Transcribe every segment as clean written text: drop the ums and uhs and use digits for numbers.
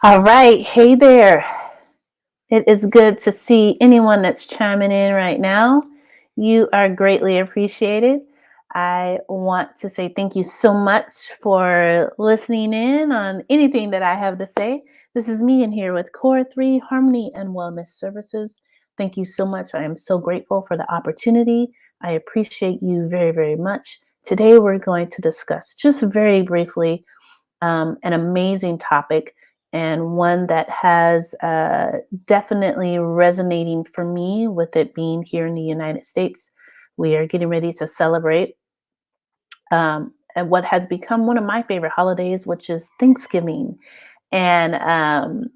All right. Hey there. It is good to see anyone that's chiming in right now. You are greatly appreciated. I want to say thank you so much for listening in on anything that I have to say. This is me in here with Core 3 Harmony and Wellness Services. Thank you so much. I am so grateful for the opportunity. I appreciate you very, very much. Today, we're going to discuss just very briefly an amazing topic and one that has definitely resonating for me with it being here in the United States. We are getting ready to celebrate and what has become one of my favorite holidays, which is Thanksgiving. And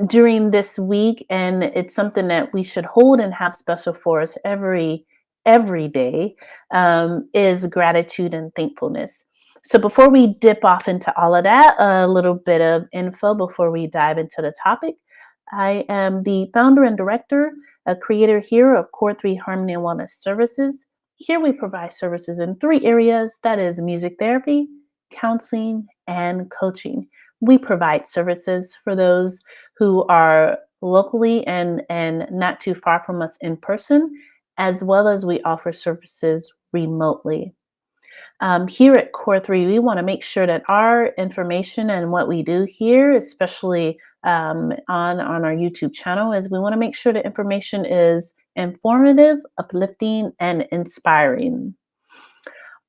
during this week, and it's something that we should hold and have special for us every day, is gratitude and thankfulness. So before we dip off into all of that, a little bit of info before we dive into the topic. I am the founder and director, a creator here of Core 3 Harmony and Wellness Services. Here we provide services in three areas, that is music therapy, counseling, and coaching. We provide services for those who are locally and not too far from us in person, as well as we offer services remotely. Here at Core 3, we want to make sure that our information and what we do here, especially on our YouTube channel, is we want to make sure the information is informative, uplifting, and inspiring.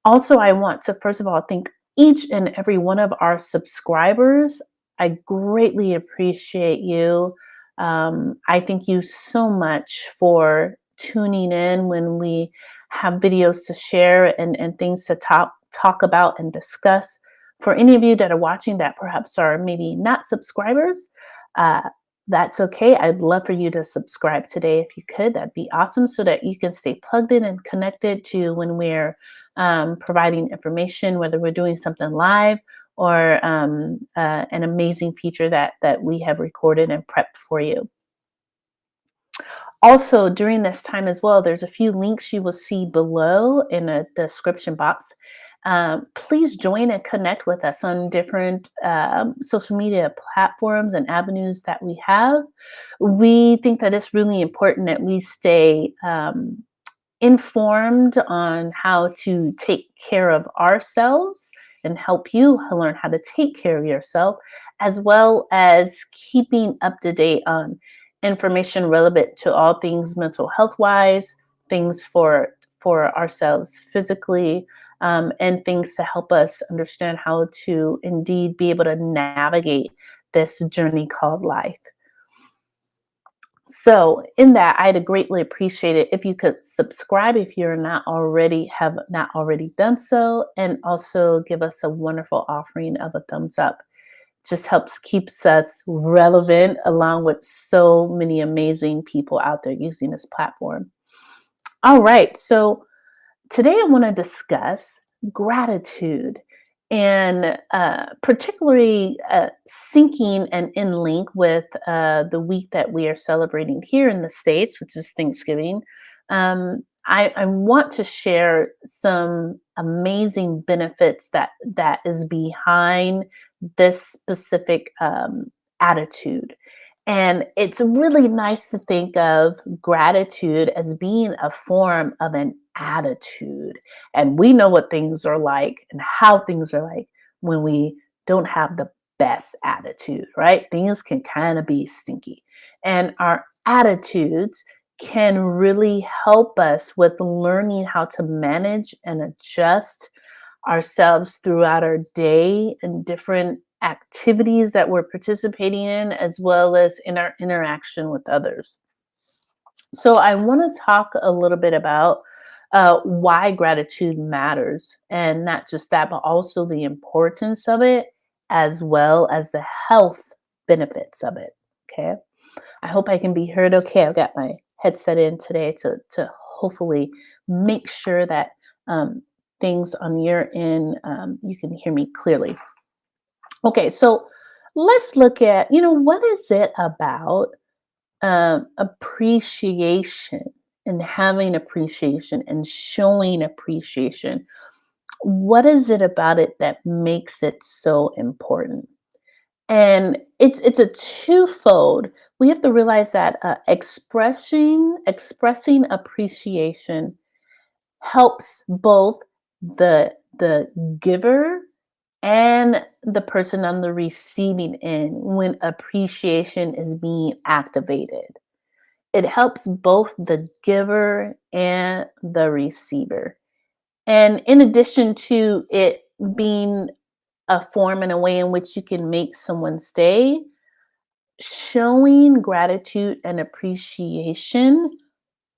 Also, I want to first of all thank each and every one of our subscribers. I greatly appreciate you. I thank you so much for tuning in when we have videos to share and things to talk about and discuss. For any of you that are watching that perhaps are maybe not subscribers, uh, that's okay. I'd love for you to subscribe today if you could. That'd be awesome so that you can stay plugged in and connected to when we're providing information, whether we're doing something live or an amazing feature that we have recorded and prepped for you. Also, during this time as well, there's a few links you will see below in the description box. Please join and connect with us on different social media platforms and avenues that we have. We think that it's really important that we stay informed on how to take care of ourselves and help you learn how to take care of yourself, as well as keeping up to date on information relevant to all things mental health wise, things for ourselves physically, and things to help us understand how to indeed be able to navigate this journey called life. So, in that, I'd greatly appreciate it if you could subscribe if you're not already have not already done so, and also give us a wonderful offering of a thumbs up. Just helps keeps us relevant along with so many amazing people out there using this platform. All right, so today I want to discuss gratitude and particularly syncing and in link with the week that we are celebrating here in the States, which is Thanksgiving. I want to share some amazing benefits that is behind this specific attitude. And it's really nice to think of gratitude as being a form of an attitude. And we know what things are like and how things are like when we don't have the best attitude, right? Things can kind of be stinky. And our attitudes can really help us with learning how to manage and adjust ourselves throughout our day and different activities that we're participating in, as well as in our interaction with others. So, I want to talk a little bit about why gratitude matters, and not just that, but also the importance of it, as well as the health benefits of it. Okay. I hope I can be heard okay. I've got my headset in today to hopefully make sure that um, things on your end, you can hear me clearly. Okay, so let's look at, what is it about appreciation and having appreciation and showing appreciation? What is it about it that makes it so important? And it's a twofold. We have to realize that expressing appreciation helps both the giver and the person on the receiving end when appreciation is being activated. It helps both the giver and the receiver. And in addition to it being a form and a way in which you can make someone's day, showing gratitude and appreciation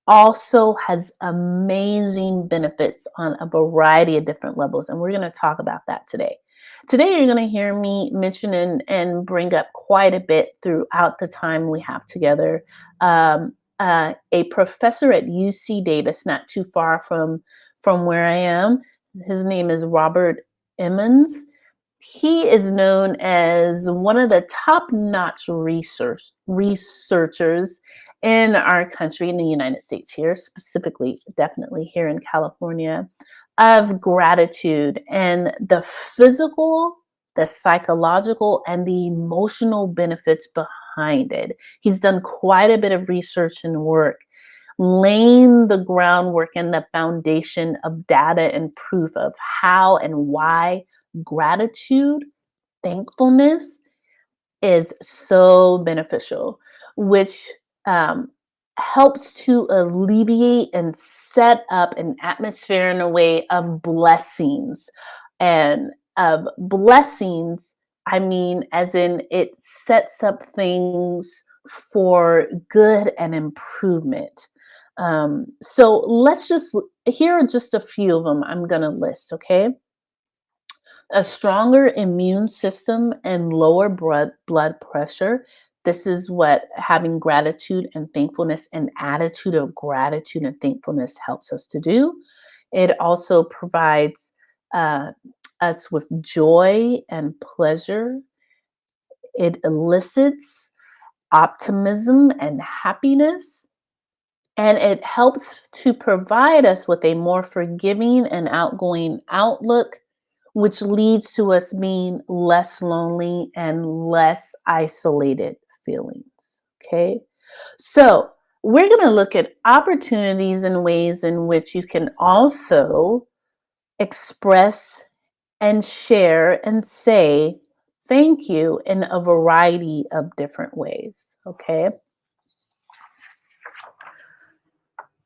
also has amazing benefits on a variety of different levels. And we're going to talk about that today. Today, you're going to hear me mention and bring up quite a bit throughout the time we have together. A professor at UC Davis, not too far from where I am. His name is Robert Emmons. He is known as one of the top-notch researchers in our country, in the United States here, specifically, definitely here in California, of gratitude and the physical, the psychological, and the emotional benefits behind it. He's done quite a bit of research and work laying the groundwork and the foundation of data and proof of how and why gratitude, thankfulness is so beneficial, which um, helps to alleviate and set up an atmosphere in a way of blessings. And of blessings, I mean, as in it sets up things for good and improvement. So let's just, here are just a few of them I'm going to list, okay? A stronger immune system and lower blood pressure. This is what having gratitude and thankfulness, an attitude of gratitude and thankfulness helps us to do. It also provides uh, us with joy and pleasure. It elicits optimism and happiness. And it helps to provide us with a more forgiving and outgoing outlook, which leads to us being less lonely and less isolated feelings. Okay. So we're going to look at opportunities and ways in which you can also express and share and say thank you in a variety of different ways. Okay.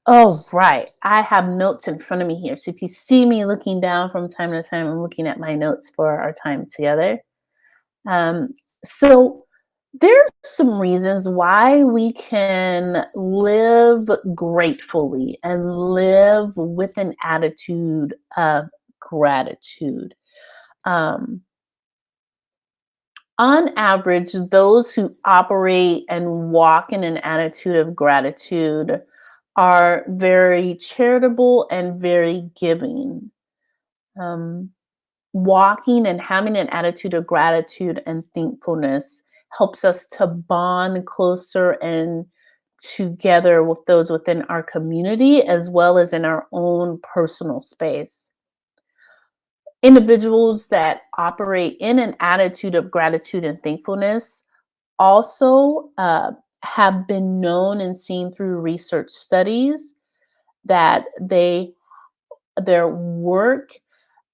Oh, right. I have notes in front of me here. So if you see me looking down from time to time, I'm looking at my notes for our time together. Um, so there's some reasons why we can live gratefully and live with an attitude of gratitude. Um, on average, those who operate and walk in an attitude of gratitude are very charitable and very giving. Um, Walking and having an attitude of gratitude and thankfulness helps us to bond closer and together with those within our community as well as in our own personal space. Individuals that operate in an attitude of gratitude and thankfulness also have been known and seen through research studies that their work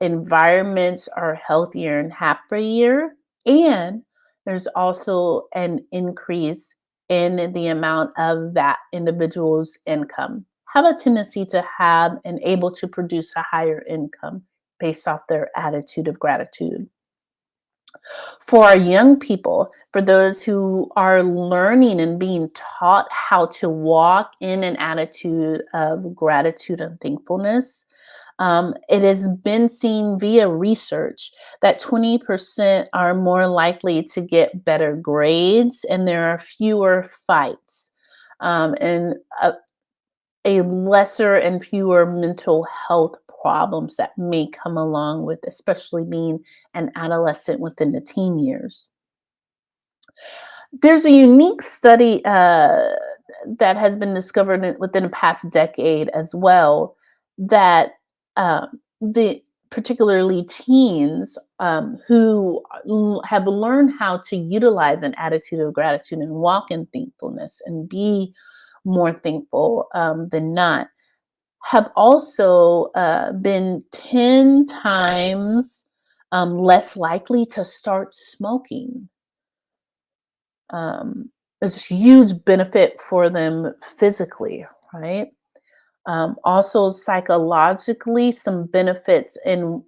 environments are healthier and happier, and there's also an increase in the amount of that individual's income. Have a tendency to have and able to produce a higher income based off their attitude of gratitude. For our young people, for those who are learning and being taught how to walk in an attitude of gratitude and thankfulness, it has been seen via research that 20% are more likely to get better grades and there are fewer fights, and a lesser and fewer mental health problems that may come along with, especially being an adolescent within the teen years. There's a unique study that has been discovered within the past decade as well that the particularly teens who have learned how to utilize an attitude of gratitude and walk in thankfulness and be more thankful than not, have also been 10 times less likely to start smoking. It's a huge benefit for them physically, right? Also psychologically, some benefits in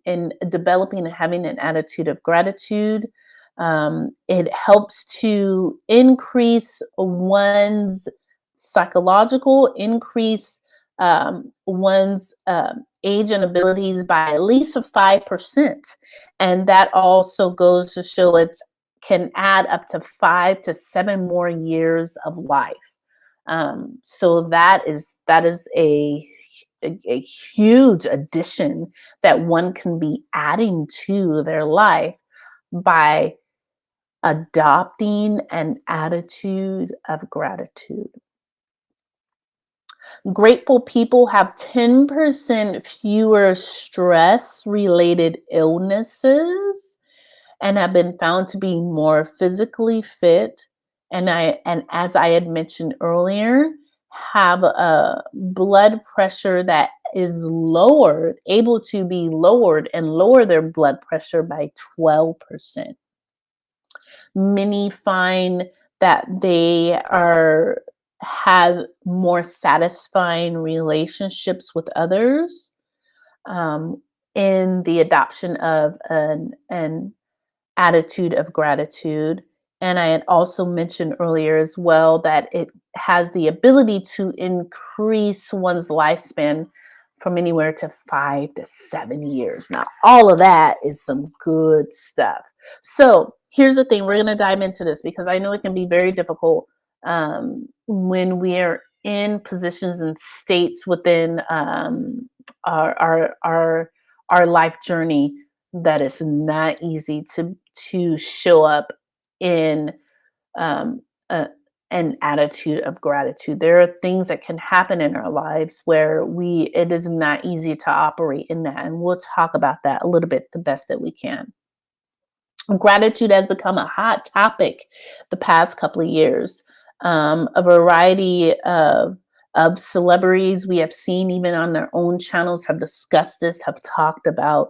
developing and having an attitude of gratitude. It helps to increase one's psychological, increase one's age and abilities by at least 5%, and that also goes to show it can add up to 5 to 7 more years of life. So that is a huge addition that one can be adding to their life by adopting an attitude of gratitude. Grateful people have 10% fewer stress related illnesses and have been found to be more physically fit. And as I had mentioned earlier, have a blood pressure that is lowered, able to be lowered and lower their blood pressure by 12%. Many find that they are have more satisfying relationships with others um, in the adoption of an attitude of gratitude. And I had also mentioned earlier as well that it has the ability to increase one's lifespan from anywhere to 5 to 7 years. Now, all of that is some good stuff. So, here's the thing, we're going to dive into this because I know it can be very difficult when we are in positions and states within our, our, our, our life journey that it's not easy to show up in um, a, an attitude of gratitude. There are things that can happen in our lives where it is not easy to operate in that, and we'll talk about that a little bit the best that we can. Gratitude has become a hot topic the past couple of years. A variety of celebrities we have seen, even on their own channels, have discussed this, have talked about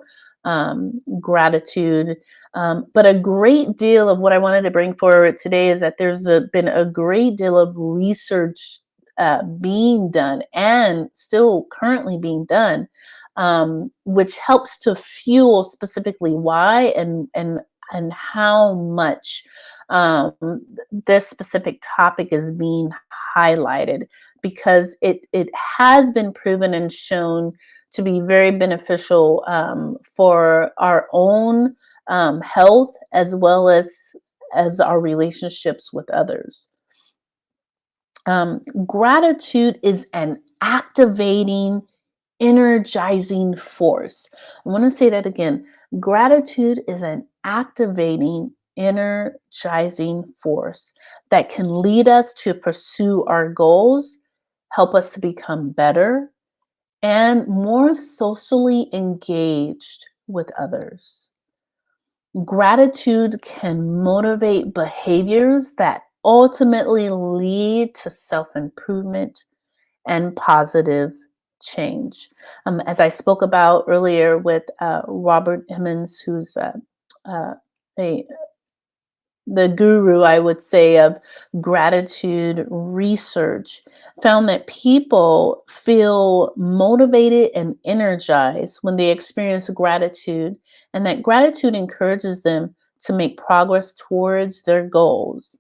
gratitude. But a great deal of what I wanted to bring forward today is that been a great deal of research being done and still currently being done, which helps to fuel specifically why and how much um, this specific topic is being highlighted, because it has been proven and shown to be very beneficial for our own health as well as our relationships with others. Gratitude is an activating, energizing force. I want to say that again. Gratitude is an activating, energizing force that can lead us to pursue our goals, help us to become better, and more socially engaged with others. Gratitude can motivate behaviors that ultimately lead to self improvement and positive change. As I spoke about earlier with Robert Emmons, who's uh, a the guru, I would say, of gratitude research, found that people feel motivated and energized when they experience gratitude, and that gratitude encourages them to make progress towards their goals.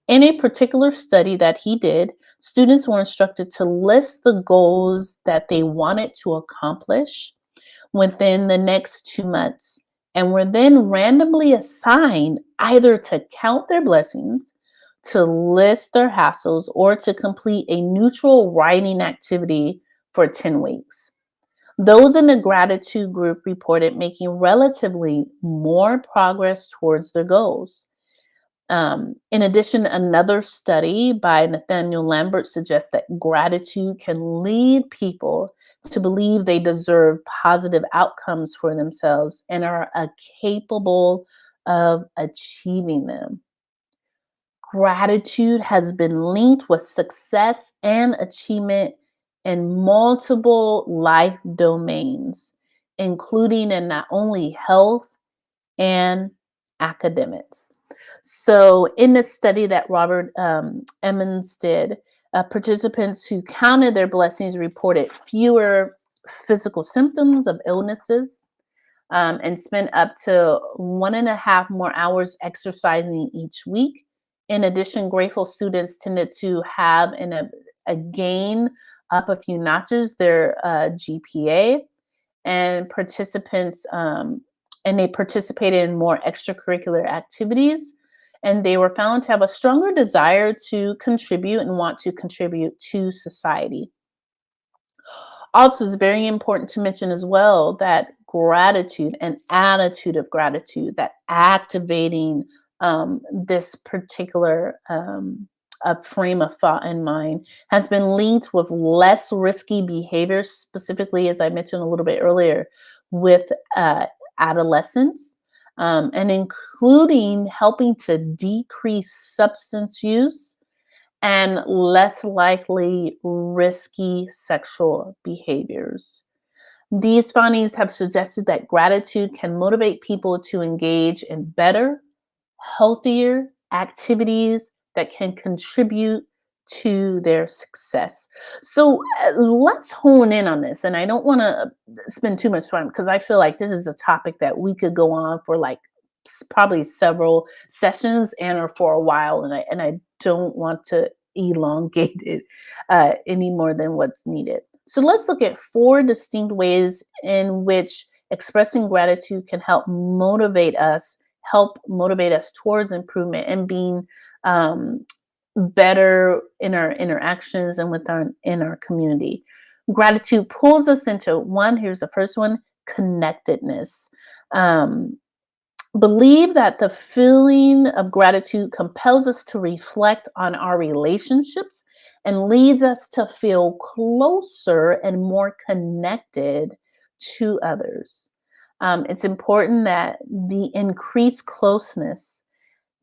In a particular study that he did, students were instructed to list the goals that they wanted to accomplish within the next 2 months, and were then randomly assigned either to count their blessings, to list their hassles, or to complete a neutral writing activity for 10 weeks. Those in the gratitude group reported making relatively more progress towards their goals. In addition, another study by Nathaniel Lambert suggests that gratitude can lead people to believe they deserve positive outcomes for themselves and are capable of achieving them. Gratitude has been linked with success and achievement in multiple life domains, including in not only health and academics. So, in this study that Robert Emmons did, participants who counted their blessings reported fewer physical symptoms of illnesses, and spent up to 1.5 more hours exercising each week. In addition, grateful students tended to have a gain up a few notches their GPA, and they participated in more extracurricular activities, and they were found to have a stronger desire to contribute and want to contribute to society. Also, it's very important to mention as well that gratitude and attitude of gratitude, that activating this particular frame of thought and mind, has been linked with less risky behaviors, specifically, as I mentioned a little bit earlier, with adolescents, and including helping to decrease substance use and less likely risky sexual behaviors. These findings have suggested that gratitude can motivate people to engage in better, healthier activities that can contribute to their success. So let's hone in on this. And I don't want to spend too much time because I feel like this is a topic that we could go on for like probably several sessions and or for a while. And I don't want to elongate it any more than what's needed. So let's look at 4 distinct ways in which expressing gratitude can help motivate us towards improvement and being better in our interactions and in our community. Gratitude pulls us into one. Here's the first one: connectedness. Um, Believe that the feeling of gratitude compels us to reflect on our relationships and leads us to feel closer and more connected to others. It's important that the increased closeness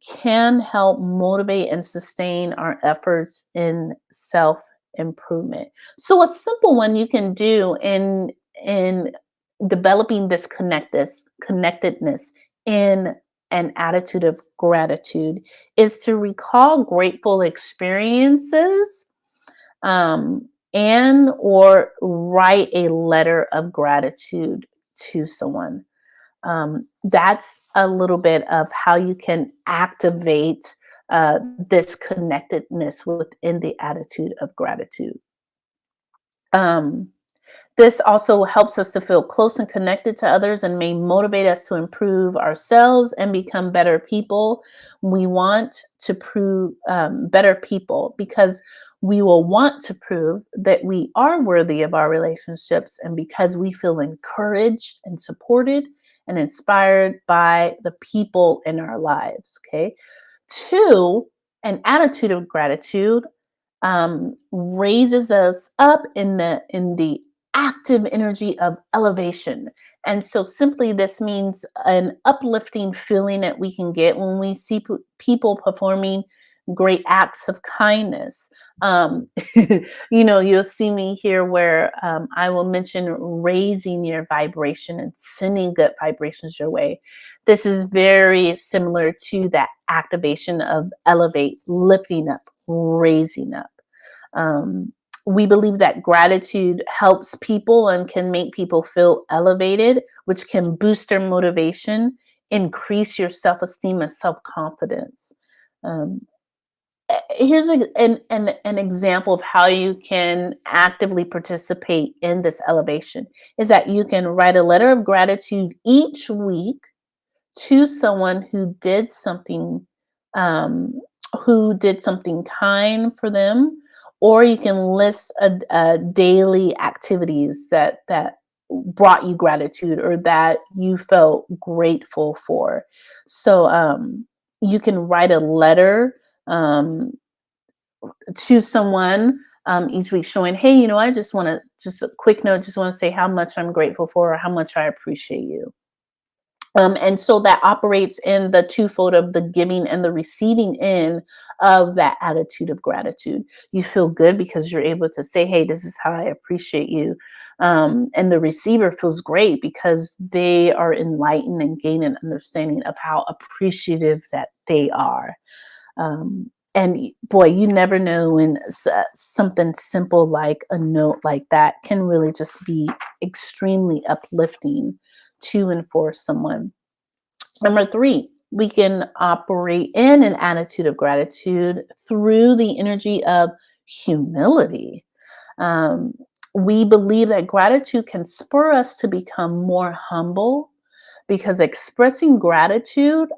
can help motivate and sustain our efforts in self improvement. So a simple one you can do in developing this connectedness in an attitude of gratitude is to recall grateful experiences, and or write a letter of gratitude to someone. That's a little bit of how you can activate this connectedness within the attitude of gratitude. Um, this also helps us to feel close and connected to others and may motivate us to improve ourselves and become better people. We want to prove better people because we will want to prove that we are worthy of our relationships and because we feel encouraged and supported and inspired by the people in our lives. Okay. 2, an attitude of gratitude raises us up in the active energy of elevation. And so simply this means an uplifting feeling that we can get when we see people performing great acts of kindness. You'll see me here where I will mention raising your vibration and sending good vibrations your way. This is very similar to that activation of elevate, lifting up, raising up. Um, we believe that gratitude helps people and can make people feel elevated, which can boost their motivation, increase your self esteem and self confidence. Um, Here's an example of how you can actively participate in this elevation is that you can write a letter of gratitude each week to someone um, who did something kind for them, or you can list a daily activities that brought you gratitude or that you felt grateful for. So You can write a letter um, to someone each week showing, hey, I just want to, just a quick note, just want to say how much I'm grateful for or how much I appreciate you. And so that operates in the twofold of the giving and the receiving in of that attitude of gratitude. You feel good because you're able to say, hey, this is how I appreciate you. And the receiver feels great because they are enlightened and gain an understanding of how appreciative that they are. And boy, you never know when something simple like a note like that can really just be extremely uplifting to and for someone. Number three, we can operate in an attitude of gratitude through the energy of humility. Um, we believe that gratitude can spur us to become more humble because expressing gratitude,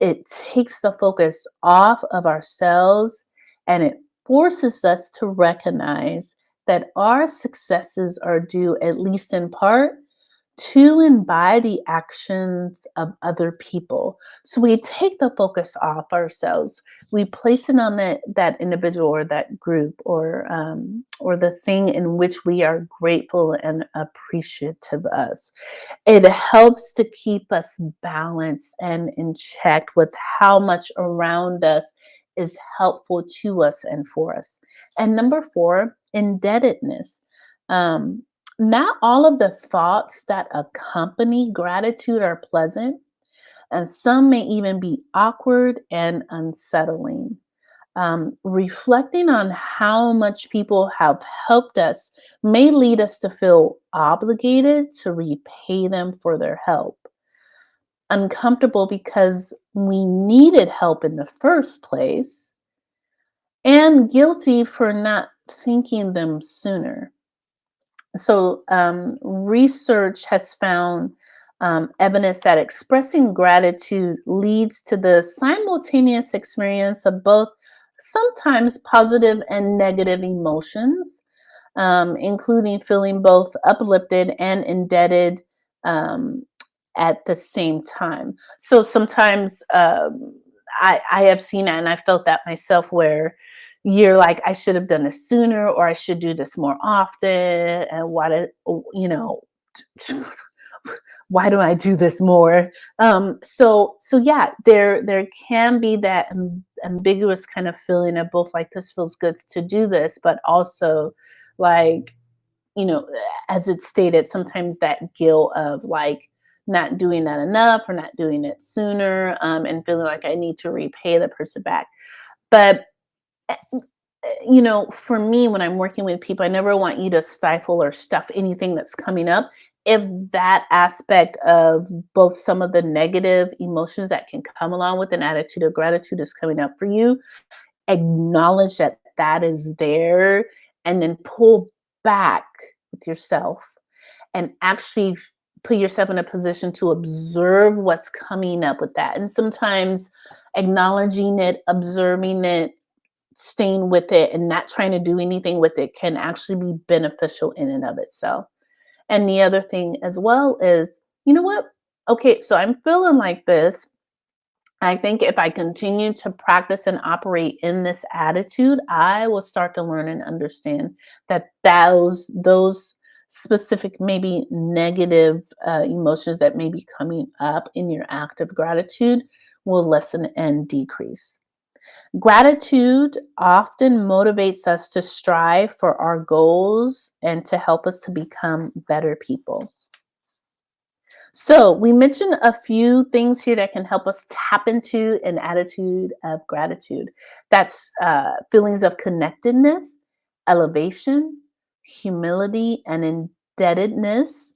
it takes the focus off of ourselves and it forces us to recognize that our successes are due, at least in part, to and by the actions of other people. So we take the focus off ourselves. We place it on that individual or that group or the thing in which we are grateful and appreciative of. It helps to keep us balanced and in check with how much around us is helpful to us and for us. And number four, indebtedness. Um, Not all of the thoughts that accompany gratitude are pleasant, and some may even be awkward and unsettling. Reflecting on how much people have helped us may lead us to feel obligated to repay them for their help. Uncomfortable because we needed help in the first place, and guilty for not thanking them sooner. So, research has found evidence that expressing gratitude leads to the simultaneous experience of both sometimes positive and negative emotions, including feeling both uplifted and indebted um, at the same time. So sometimes I have seen that and I felt that myself where you're like, I should have done this sooner or I should do this more often. And why did, why don't I do this more? So yeah, there can be that ambiguous kind of feeling of both like this feels good to do this, but also like, you know, as it's stated, sometimes that guilt of like not doing that enough or not doing it sooner, and feeling like I need to repay the person back. But for me, when I'm working with people, I never want you to stifle or stuff anything that's coming up. If that aspect of both some of the negative emotions that can come along with an attitude of gratitude is coming up for you, acknowledge that that is there and then pull back with yourself and actually put yourself in a position to observe what's coming up with that. And sometimes acknowledging it, observing it, staying with it and not trying to do anything with it can actually be beneficial in and of itself. And the other thing as well is, you know what? Okay, so I'm feeling like this. I think if I continue to practice and operate in this attitude, I will start to learn and understand that those specific, maybe negative emotions that may be coming up in your act of gratitude will lessen and decrease. Gratitude often motivates us to strive for our goals and to help us to become better people. So, we mentioned a few things here that can help us tap into an attitude of gratitude. That's feelings of connectedness, elevation, humility, and indebtedness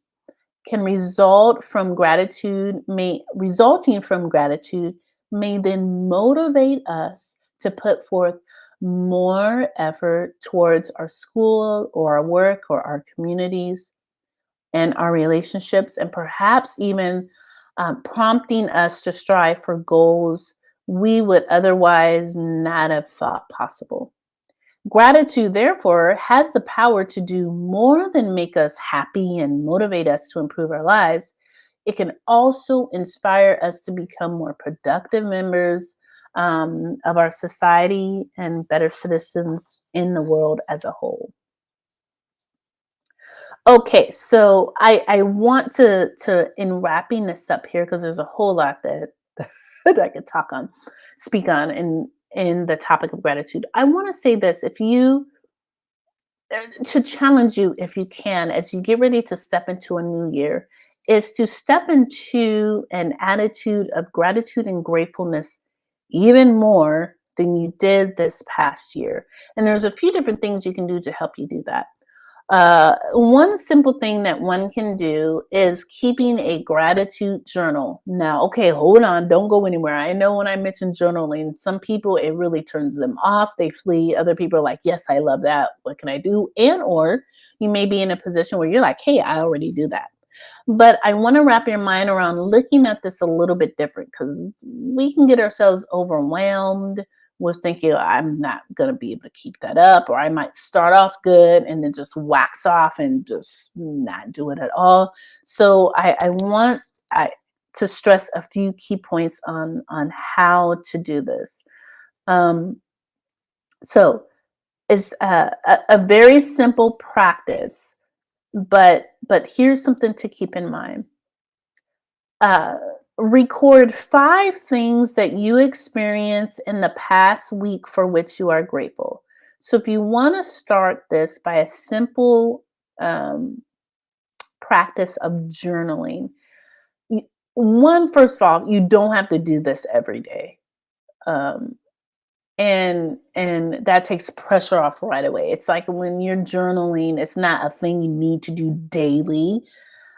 can resulting from gratitude may then motivate us to put forth more effort towards our school or our work or our communities and our relationships, and perhaps even prompting us to strive for goals we would otherwise not have thought possible. Gratitude, therefore, has the power to do more than make us happy and motivate us to improve our lives. it can also inspire us to become more productive members of our society and better citizens in the world as a whole. Okay, so I want to in wrapping this up here because there's a whole lot that that I could speak on in the topic of gratitude. I want to say this: if you to challenge you, if you can, as you get ready to step into a new year, is to step into an attitude of gratitude and gratefulness even more than you did this past year. And there's a few different things you can do to help you do that. One simple thing that one can do is keeping a gratitude journal. Now, okay, hold on, don't go anywhere. I know when I mention journaling, some people it really turns them off. They flee. Other people are like, yes, I love that. What can I do? And or you may be in a position where you're like, hey, I already do that. But I want to wrap your mind around looking at this a little bit different because we can get ourselves overwhelmed with thinking, I'm not going to be able to keep that up, or I might start off good and then just wax off and just not do it at all. So I want to stress a few key points on how to do this. Um, so it's a very simple practice, but here's something to keep in mind. uh, Record 5 things that you experienced in the past week for which you are grateful. So, if you want to start this by a simple um, practice of journaling, you, first of all, you don't have to do this every day. Um, and that takes pressure off right away. It's like when you're journaling, it's not a thing you need to do daily.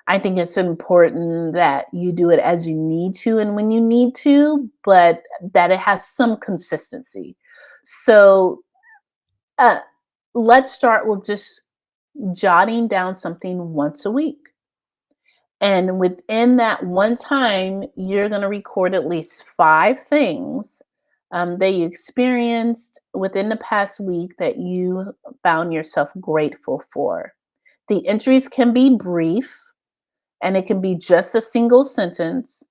I think it's important that you do it as you need to and when you need to, but that it has some consistency. So uh, let's start with just jotting down something once a week. And within that one time, you're going to record at least 5 things that you experienced within the past week that you found yourself grateful for. The entries can be brief, and it can be just a single sentence,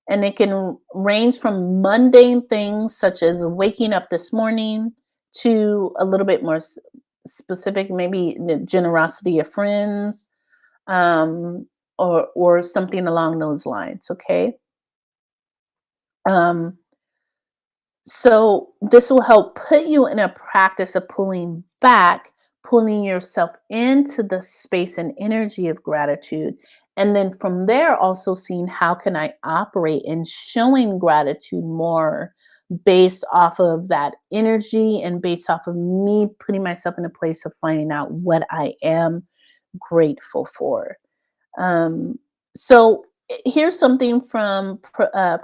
and it can range from mundane things such as waking up this morning to a little bit more specific, maybe the generosity of friends, um, or something along those lines. Okay. Um, So this will help put you in a practice of pulling back, pulling yourself into the space and energy of gratitude. And then from there, also seeing how can I operate in showing gratitude more based off of that energy and based off of me putting myself in a place of finding out what I am grateful for. Um, so here's something from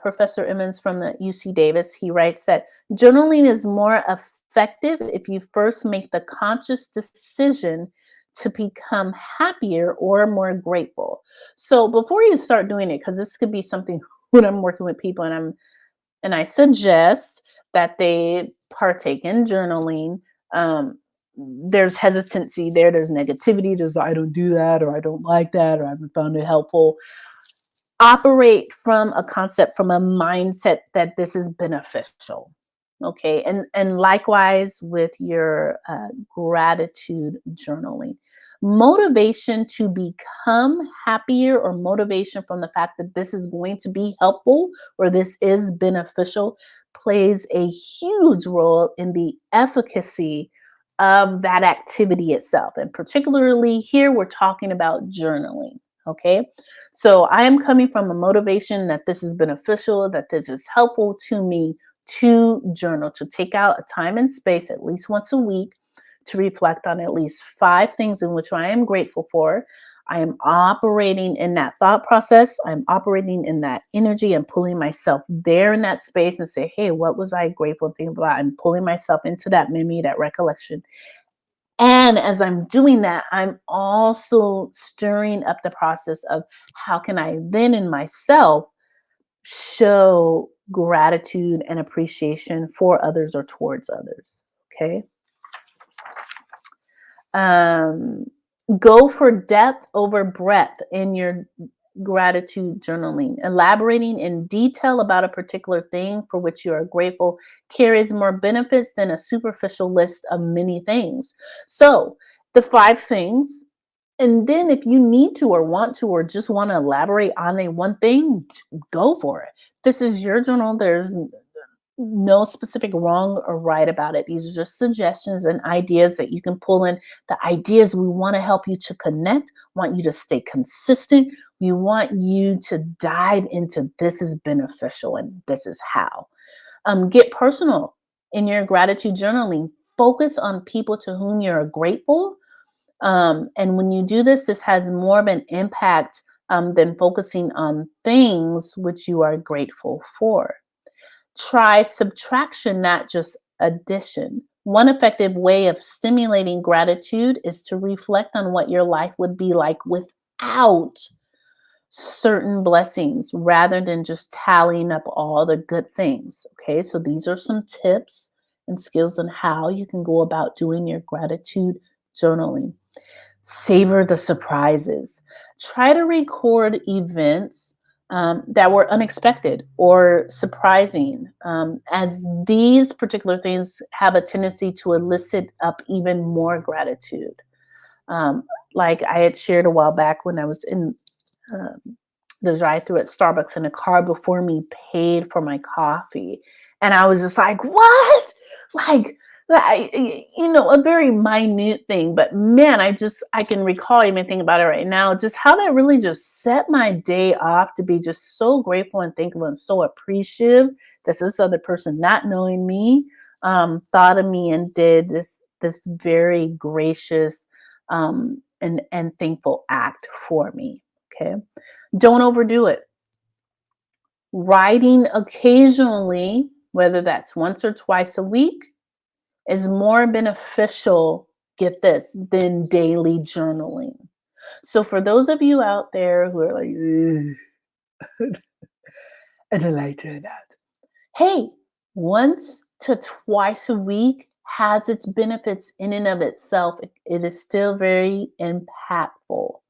Professor Emmons from the UC Davis. He writes that journaling is more effective if you first make the conscious decision to become happier or more grateful. So before you start doing it, because this could be something when I'm working with people and I suggest that they partake in journaling. Um, there's hesitancy there, there's negativity, there's I don't do that, or I don't like that, or I haven't found it helpful. Operate from a concept, from a mindset that this is beneficial. Okay, and likewise with your gratitude journaling. Motivation to become happier, or motivation from the fact that this is going to be helpful or this is beneficial, plays a huge role in the efficacy of that activity itself. And particularly here, we're talking about journaling. Okay, so I am coming from a motivation that this is beneficial, that this is helpful to me to journal, to take out a time and space at least once a week to reflect on at least 5 things in which I am grateful for. I am operating in that thought process. I'm operating in that energy and pulling myself there in that space and say, hey, what was I grateful thinking about? I'm pulling myself into that memory, that recollection. And as I'm doing that, I'm also stirring up the process of how can I then in myself show gratitude and appreciation for others or towards others. Okay. Um, Go for depth over breadth in your gratitude journaling. Elaborating in detail about a particular thing for which you are grateful carries more benefits than a superficial list of many things. So, the 5 things, and then if you need to or want to or just want to elaborate on a one thing, go for it. This is your journal. There's no specific wrong or right about it. These are just suggestions and ideas that you can pull in. The ideas, we want to help you to connect, want you to stay consistent. We want you to dive into this is beneficial and this is how. Get personal in your gratitude journaling. Focus on people to whom you're grateful. And when you do this, this has more of an impact than focusing on things which you are grateful for. Try subtraction, not just addition. One effective way of stimulating gratitude is to reflect on what your life would be like without certain blessings rather than just tallying up all the good things. Okay, so these are some tips and skills on how you can go about doing your gratitude journaling. Savor the surprises. Try to record events that were unexpected or surprising, as these particular things have a tendency to elicit up even more gratitude. Um, like I had shared a while back when I was in the drive-through at Starbucks and the car before me paid for my coffee. And I was just like, "What?" Like, a very minute thing, but man, I can recall even thinking about it right now, just how that really just set my day off to be just so grateful and thankful and so appreciative that this other person, not knowing me, thought of me and did this very gracious and thankful act for me. Okay. Don't overdo it. Writing occasionally, whether that's once or twice a week, is more beneficial, get this, than daily journaling. So for those of you out there who are like, "Ugh, I don't like doing that." Hey, once to twice a week has its benefits in and of itself. It is still very impactful.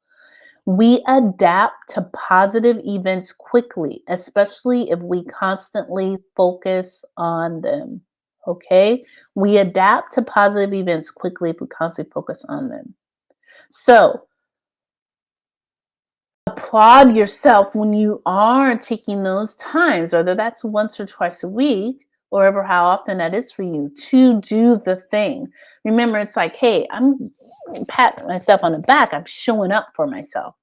We adapt to positive events quickly, especially if we constantly focus on them. Okay? We adapt to positive events quickly if we constantly focus on them. So, applaud yourself when you are taking those times, whether that's once or twice a week, or ever how often that is for you, to do the thing. Remember, it's like, hey, I'm patting myself on the back. I'm showing up for myself.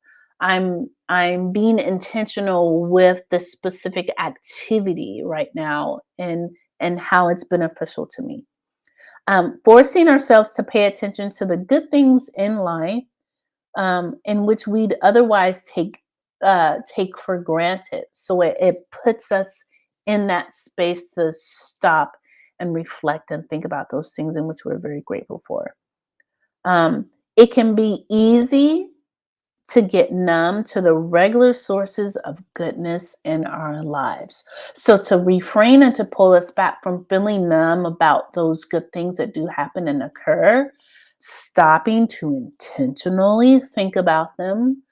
I'm being intentional with the specific activity right now and how it's beneficial to me. Forcing ourselves to pay attention to the good things in life in which we'd otherwise take for granted. So it puts us in that space to stop and reflect and think about those things in which we're very grateful for. It can be easy to get numb to the regular sources of goodness in our lives. So to refrain and to pull us back from feeling numb about those good things that do happen and occur, stopping to intentionally think about them,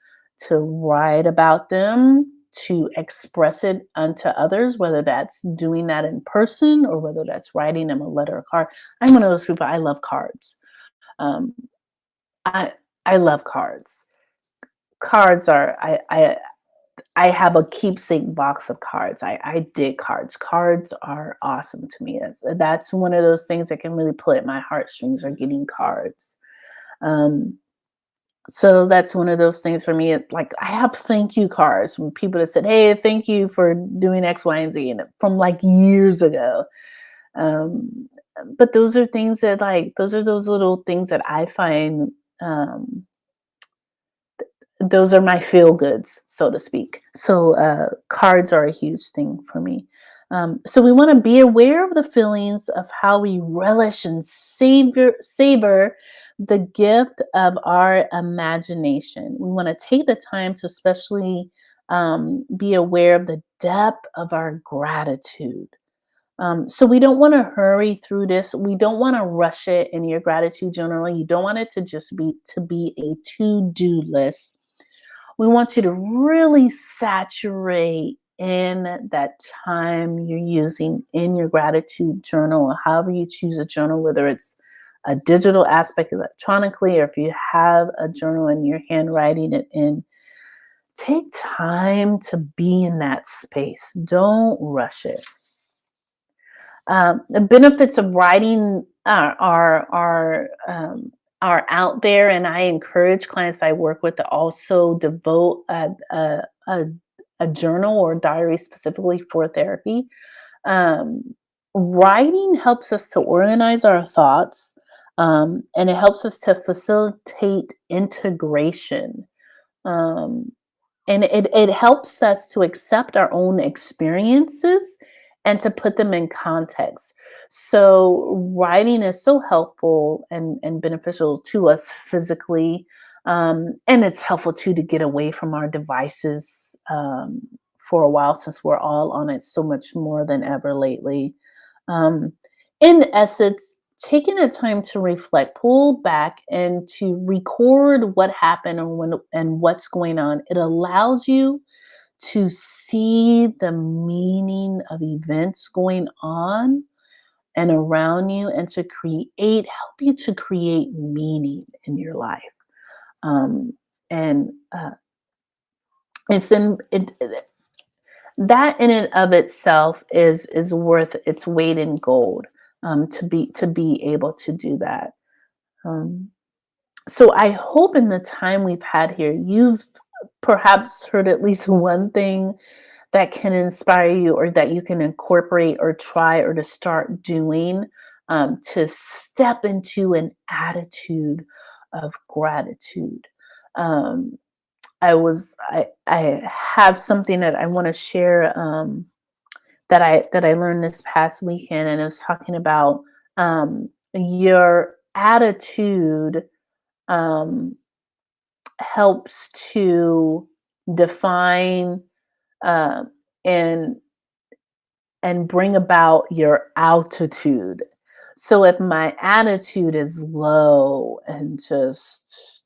to write about them, to express it unto others, whether that's doing that in person or whether that's writing them a letter or card. I'm one of those people, I love cards. Um, I I love cards. Cards are I have a keepsake box of cards. I dig cards. Cards are awesome to me. That's one of those things that can really pull at my heartstrings are getting cards. Um, so that's one of those things for me. Like I have thank you cards from people that said, "Hey, thank you for doing X, Y, and Z," and from like years ago. Um, but those are things that those are those little things that I find um, those are my feel goods, so to speak. So cards are a huge thing for me. So we want to be aware of the feelings of how we relish and savor the gift of our imagination. We want to take the time to especially be aware of the depth of our gratitude. So we don't want to hurry through this. We don't want to rush it in your gratitude journal. You don't want it to just be a to-do list. We want you to really saturate in that time you're using in your gratitude journal, or however you choose a journal, whether it's a digital aspect electronically, or if you have a journal and you're handwriting it in. Take time to be in that space. Don't rush it. The benefits of writing are out there, and I encourage clients I work with to also devote a journal or diary specifically for therapy. Um, Writing helps us to organize our thoughts, and it helps us to facilitate integration. Um, and it helps us to accept our own experiences and to put them in context. So writing is so helpful and beneficial to us physically. And it's helpful too to get away from our devices for a while, since we're all on it so much more than ever lately. Um, in essence, taking the time to reflect, pull back, and to record what happened and what's going on, it allows you to see the meaning of events going on and around you, and to help you to create meaning in your life. Um, and it's in it, that in and of itself is worth its weight in gold, to be able to do that. Um, so I hope in the time we've had here, you've perhaps heard at least one thing that can inspire you, or that you can incorporate or try or to start doing, to step into an attitude of gratitude. Um, I have something that I want to share, that I learned this past weekend, and it was talking about, your attitude um, helps to define, uh, and bring about your altitude. So if my attitude is low and just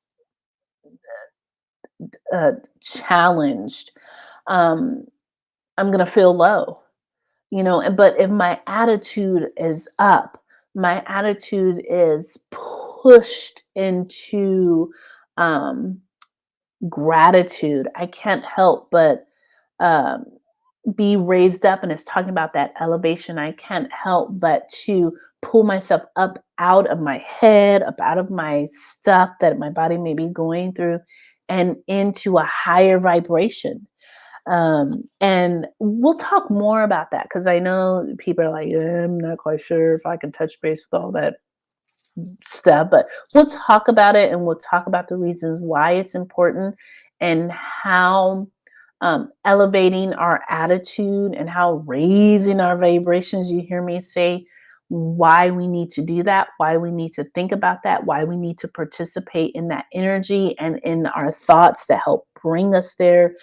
challenged, um, I'm gonna feel low. But if my attitude is up, my attitude is pushed into um, gratitude, I can't help but um, be raised up. And it's talking about that elevation. I can't help but to pull myself up out of my head, up out of my stuff that my body may be going through, and into a higher vibration. And we'll talk more about that, because I know people are like, "Yeah, I'm not quite sure if I can touch base with all that stuff," but we'll talk about it, and we'll talk about the reasons why it's important, and how elevating our attitude and how raising our vibrations, you hear me say, why we need to do that, why we need to think about that, why we need to participate in that energy and in our thoughts that help bring us there.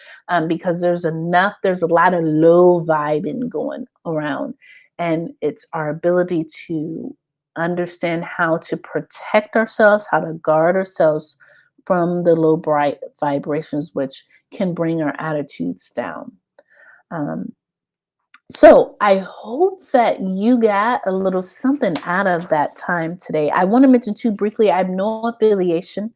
Because there's a lot of low vibing going around. And it's our ability to understand how to protect ourselves, how to guard ourselves from the low bright vibrations, which can bring our attitudes down. Um, so I hope that you got a little something out of that time today. I want to mention too briefly, I have no affiliation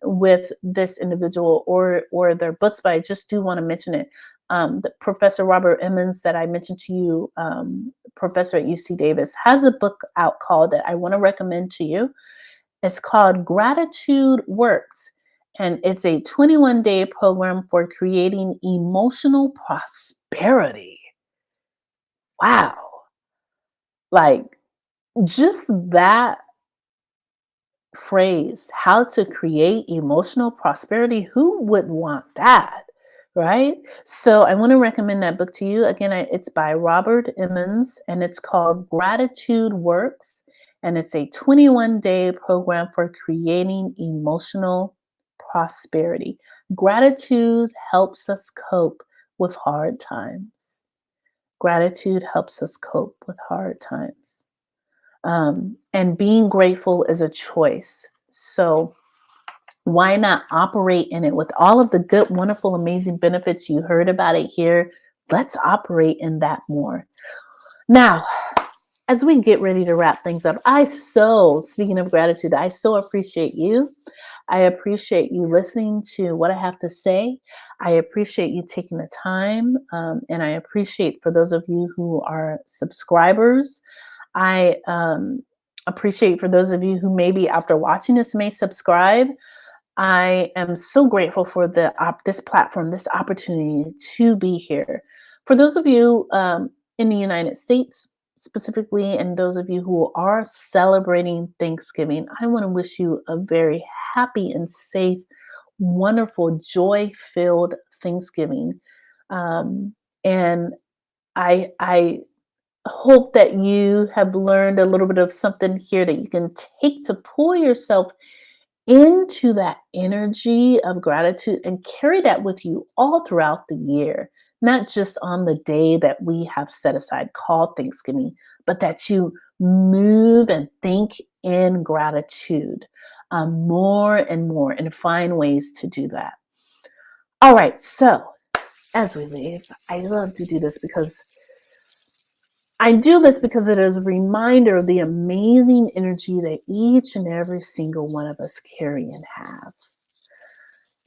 with this individual or their books, but I just do want to mention it. The Professor Robert Emmons that I mentioned to you, professor at UC Davis, has a book out called that I want to recommend to you. It's called Gratitude Works, and it's a 21-day program for creating emotional prosperity. Wow. Like, just that phrase, how to create emotional prosperity, who would want that? Right? So I want to recommend that book to you. Again, it's by Robert Emmons, and it's called Gratitude Works. And it's a 21-day program for creating emotional prosperity. Gratitude helps us cope with hard times. Gratitude helps us cope with hard times. And being grateful is a choice. So Why not operate in it with all of the good, wonderful, amazing benefits you heard about it here? Let's operate in that more. Now, as we get ready to wrap things up, speaking of gratitude, I so appreciate you. I appreciate you listening to what I have to say. I appreciate you taking the time. And I appreciate for those of you who are subscribers. I appreciate for those of you who maybe after watching this may subscribe. I am so grateful for this platform, this opportunity to be here. For those of you in the United States specifically, and those of you who are celebrating Thanksgiving, I want to wish you a very happy and safe, wonderful, joy-filled Thanksgiving. Um, and I hope that you have learned a little bit of something here that you can take to pull yourself into that energy of gratitude and carry that with you all throughout the year, not just on the day that we have set aside called Thanksgiving, but that you move and think in gratitude more and more and find ways to do that. All right, so as we leave, I love to do this because it is a reminder of the amazing energy that each and every single one of us carry and have.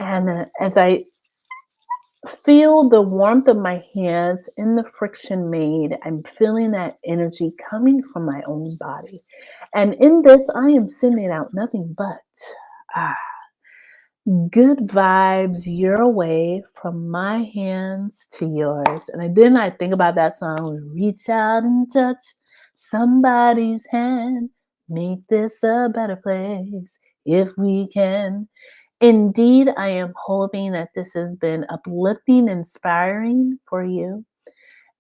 And as I feel the warmth of my hands in the friction made, I'm feeling that energy coming from my own body. And in this, I am sending out nothing but ah, good vibes your way from my hands to yours. And then I think about that song, reach out and touch somebody's hand, make this a better place if we can. Indeed, I am hoping that this has been uplifting, inspiring for you.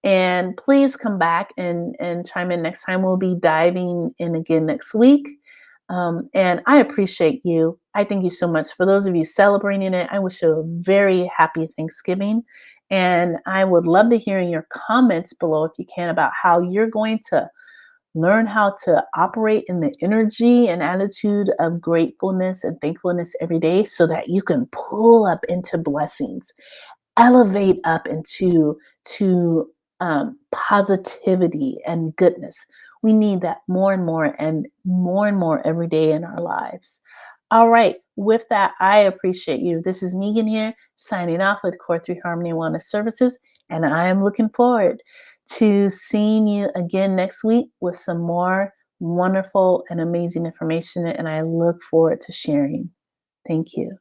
And please come back and chime in next time. We'll be diving in again next week. And I appreciate you. I thank you so much. For those of you celebrating it, I wish you a very happy Thanksgiving. And I would love to hear in your comments below, if you can, about how you're going to learn how to operate in the energy and attitude of gratefulness and thankfulness every day so that you can pull up into blessings, elevate up into positivity and goodness. We need that more and more every day in our lives. All right. With that, I appreciate you. This is Megan here, signing off with Core 3 Harmony and Wellness Services. And I am looking forward to seeing you again next week with some more wonderful and amazing information. And I look forward to sharing. Thank you.